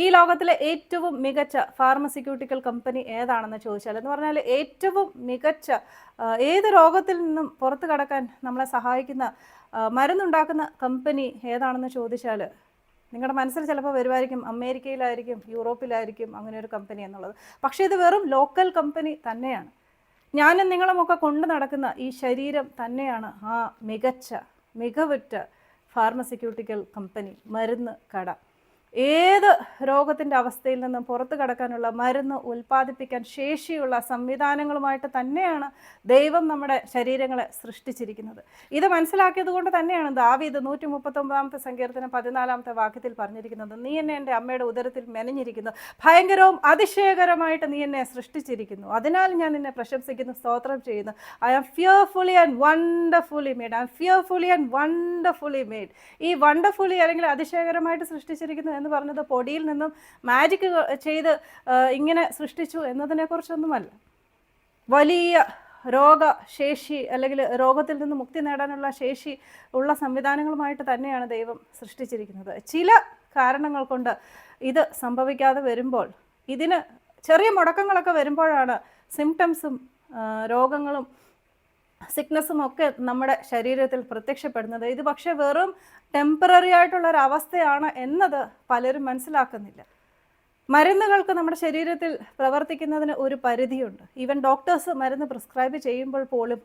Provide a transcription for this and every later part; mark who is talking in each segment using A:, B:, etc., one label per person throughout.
A: ഈ ലോകത്തിലെ ഏറ്റവും മികച്ച ഫാർമസ്യൂട്ടിക്കൽ കമ്പനി ഏതാണെന്ന് ചോദിച്ചാൽ, എന്ന് പറഞ്ഞാൽ ഏറ്റവും മികച്ച ഏത് രോഗത്തിൽ നിന്നും പുറത്തു കടക്കാൻ നമ്മളെ സഹായിക്കുന്ന മരുന്നുണ്ടാക്കുന്ന കമ്പനി ഏതാണെന്ന് ചോദിച്ചാൽ നിങ്ങളുടെ മനസ്സിൽ ചിലപ്പോൾ വരുമായിരിക്കും അമേരിക്കയിലായിരിക്കും, യൂറോപ്പിലായിരിക്കും അങ്ങനെ ഒരു കമ്പനി എന്നുള്ളത്. പക്ഷേ ഇത് വെറും ലോക്കൽ കമ്പനി തന്നെയാണ്. ഞാനും നിങ്ങളുമൊക്കെ കൊണ്ടു നടക്കുന്ന ഈ ശരീരം തന്നെയാണ് ആ മികവുറ്റ ഫാർമസ്യൂട്ടിക്കൽ കമ്പനി, മരുന്ന് കട. ഏത് രോഗത്തിൻ്റെ അവസ്ഥയിൽ നിന്നും പുറത്തു കടക്കാനുള്ള മരുന്ന് ഉൽപ്പാദിപ്പിക്കാൻ ശേഷിയുള്ള സംവിധാനങ്ങളുമായിട്ട് തന്നെയാണ് ദൈവം നമ്മുടെ ശരീരങ്ങളെ സൃഷ്ടിച്ചിരിക്കുന്നത്. ഇത് മനസ്സിലാക്കിയത് കൊണ്ട് തന്നെയാണ് ദാവീദ് 139 സങ്കീർത്തനം 14 വാക്യത്തിൽ പറഞ്ഞിരിക്കുന്നത്, നീ എന്നെ എൻ്റെ അമ്മയുടെ ഉദരത്തിൽ മെനഞ്ഞിരിക്കുന്നു, ഭയങ്കരവും അതിശയകരമായിട്ട് നീ എന്നെ സൃഷ്ടിച്ചിരിക്കുന്നു, അതിനാൽ ഞാൻ നിന്നെ പ്രശംസിക്കുന്നു, സ്തോത്രം ചെയ്യുന്നു. I am fearfully and wonderfully made. I am fearfully and wonderfully made. ഈ വണ്ടർഫുള്ളി അല്ലെങ്കിൽ അതിശയകരമായിട്ട് സൃഷ്ടിച്ചിരിക്കുന്നു എന്ന് പറഞ്ഞത് പൊടിയിൽ നിന്നും മാജിക് ചെയ്ത് ഇങ്ങനെ സൃഷ്ടിച്ചു എന്നതിനെക്കുറിച്ചൊന്നുമല്ല. വലിയ രോഗശേഷി അല്ലെങ്കിൽ രോഗത്തിൽ നിന്ന് മുക്തി നേടാനുള്ള ശേഷി ഉള്ള സംവിധാനങ്ങളുമായിട്ട് തന്നെയാണ് ദൈവം സൃഷ്ടിച്ചിരിക്കുന്നത്. ചില കാരണങ്ങൾ കൊണ്ട് ഇത് സംഭവിക്കാതെ വരുമ്പോൾ, ഇതിന് ചെറിയ മുടക്കങ്ങളൊക്കെ വരുമ്പോഴാണ് സിംറ്റംസും രോഗങ്ങളും സിക്നസ്സും ഒക്കെ നമ്മുടെ ശരീരത്തിൽ പ്രത്യക്ഷപ്പെടുന്നത്. ഇത് പക്ഷേ വെറും ടെമ്പററി ആയിട്ടുള്ളൊരവസ്ഥയാണ് എന്നത് പലരും മനസ്സിലാക്കുന്നില്ല. മരുന്നുകൾക്ക് നമ്മുടെ ശരീരത്തിൽ പ്രവർത്തിക്കുന്നതിന് ഒരു പരിധിയുണ്ട്. ഈവൻ ഡോക്ടേഴ്സ് മരുന്ന് പ്രിസ്ക്രൈബ് ചെയ്യുമ്പോൾ പോലും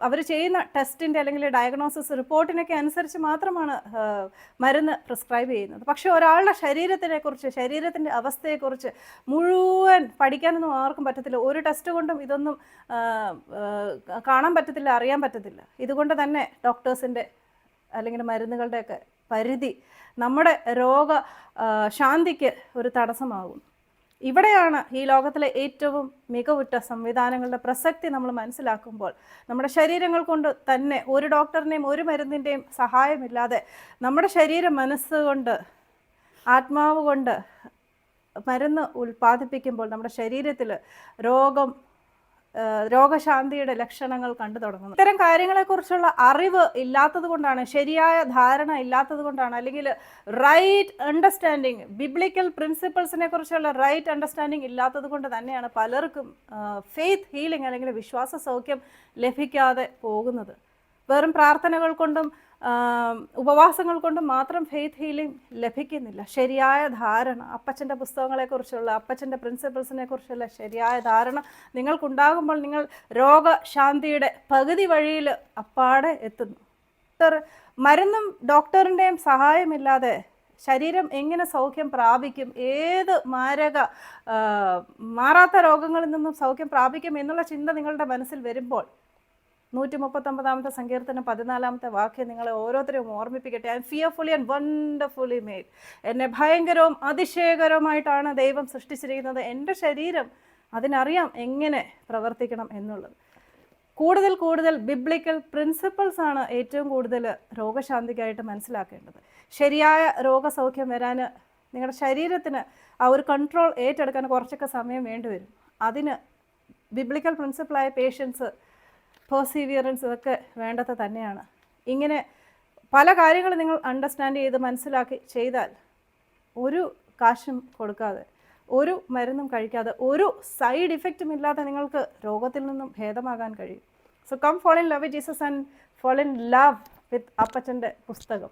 A: അവർ ചെയ്യുന്ന ടെസ്റ്റിൻ്റെ അല്ലെങ്കിൽ ഡയഗ്നോസിസ് റിപ്പോർട്ടിനൊക്കെ അനുസരിച്ച് മാത്രമാണ് മരുന്ന് പ്രിസ്ക്രൈബ് ചെയ്യുന്നത്. പക്ഷേ ഒരാളുടെ ശരീരത്തിനെക്കുറിച്ച്, ശരീരത്തിൻ്റെ അവസ്ഥയെക്കുറിച്ച് മുഴുവൻ പഠിക്കാനൊന്നും ആർക്കും പറ്റത്തില്ല. ഒരു ടെസ്റ്റ് കൊണ്ടും ഇതൊന്നും കാണാൻ പറ്റത്തില്ല, അറിയാൻ പറ്റത്തില്ല. ഇതുകൊണ്ട് തന്നെ ഡോക്ടേഴ്സിൻ്റെ അല്ലെങ്കിൽ മരുന്നുകളുടെയൊക്കെ പരിധി നമ്മുടെ രോഗശാന്തിക്ക് ഒരു തടസ്സമാകും. ഇവിടെയാണ് ഈ ലോകത്തിലെ ഏറ്റവും മികവുറ്റ സംവിധാനങ്ങളുടെ പ്രസക്തി നമ്മൾ മനസ്സിലാക്കുമ്പോൾ, നമ്മുടെ ശരീരങ്ങൾ കൊണ്ട് തന്നെ ഒരു ഡോക്ടറിൻ്റെയും ഒരു മരുന്നിൻ്റെയും സഹായമില്ലാതെ നമ്മുടെ ശരീരം മനസ്സുകൊണ്ട് ആത്മാവ് കൊണ്ട് മരുന്ന് ഉൽപ്പാദിപ്പിക്കുമ്പോൾ നമ്മുടെ ശരീരത്തിൽ രോഗശാന്തിയുടെ ലക്ഷണങ്ങൾ കണ്ടു തുടങ്ങുന്നു. ഇത്തരം കാര്യങ്ങളെക്കുറിച്ചുള്ള അറിവ് ഇല്ലാത്തത് കൊണ്ടാണ്, ശരിയായ ധാരണ ഇല്ലാത്തത് കൊണ്ടാണ്, അല്ലെങ്കിൽ റൈറ്റ് അണ്ടർസ്റ്റാൻഡിങ്, ബിബ്ലിക്കൽ പ്രിൻസിപ്പിൾസിനെ കുറിച്ചുള്ള റൈറ്റ് അണ്ടർസ്റ്റാൻഡിങ് ഇല്ലാത്തത് കൊണ്ട് തന്നെയാണ് പലർക്കും ഫെയ്ത്ത് ഹീലിംഗ് അല്ലെങ്കിൽ വിശ്വാസ സൗഖ്യം ലഭിക്കാതെ പോകുന്നത്. വെറും പ്രാർത്ഥനകൾ കൊണ്ടും ഉപവാസങ്ങൾ കൊണ്ടും മാത്രം ഫെയ്ത്ത് ഹീലിംഗ് ലഭിക്കുന്നില്ല. ശരിയായ ധാരണ, അപ്പച്ചൻ്റെ പുസ്തകങ്ങളെക്കുറിച്ചുള്ള, അപ്പച്ചൻ്റെ പ്രിൻസിപ്പിൾസിനെ കുറിച്ചുള്ള ശരിയായ ധാരണ നിങ്ങൾക്കുണ്ടാകുമ്പോൾ നിങ്ങൾ രോഗശാന്തിയുടെ പകുതി വഴിയിൽ അപ്പാടെ എത്തുന്നു. മരുന്നും ഡോക്ടറിൻ്റെയും സഹായമില്ലാതെ ശരീരം എങ്ങനെ സൗഖ്യം പ്രാപിക്കും, ഏത് മാറാത്ത രോഗങ്ങളിൽ നിന്നും സൗഖ്യം പ്രാപിക്കും എന്നുള്ള ചിന്ത നിങ്ങളുടെ മനസ്സിൽ വരുമ്പോൾ 139 സങ്കീർത്തനം 14 വാക്യം നിങ്ങളെ ഓരോരുത്തരെയും ഓർമ്മിപ്പിക്കട്ടെ. I am fearfully and wonderfully made. എന്നെ ഭയങ്കരവും അതിശയകരമായിട്ടാണ് ദൈവം സൃഷ്ടിച്ചിരിക്കുന്നത്. എൻ്റെ ശരീരം അതിനറിയാം എങ്ങനെ പ്രവർത്തിക്കണം എന്നുള്ളത്. കൂടുതൽ ബിബ്ലിക്കൽ പ്രിൻസിപ്പിൾസ് ആണ് ഏറ്റവും കൂടുതൽ രോഗശാന്തിക്കായിട്ട് മനസ്സിലാക്കേണ്ടത്. ശരിയായ രോഗസൗഖ്യം വരാൻ നിങ്ങളുടെ ശരീരത്തിന് ആ ഒരു കൺട്രോൾ ഏറ്റെടുക്കാൻ കുറച്ചൊക്കെ സമയം വേണ്ടിവരും. അതിന് ബിബ്ലിക്കൽ പ്രിൻസിപ്പിളായ പേഷ്യൻസ്, പെർസീവിയറൻസ് ഇതൊക്കെ വേണ്ടത് തന്നെയാണ്. ഇങ്ങനെ പല കാര്യങ്ങൾ നിങ്ങൾ അണ്ടർസ്റ്റാൻഡ് ചെയ്ത് മനസ്സിലാക്കി ചെയ്താൽ ഒരു കാശും കൊടുക്കാതെ, ഒരു മരുന്നും കഴിക്കാതെ, ഒരു സൈഡ് ഇഫക്റ്റും ഇല്ലാതെ നിങ്ങൾക്ക് രോഗത്തിൽ നിന്നും ഭേദമാകാൻ കഴിയും. So come fall in love with Jesus and fall in love with അപ്പച്ചൻ്റെ പുസ്തകം.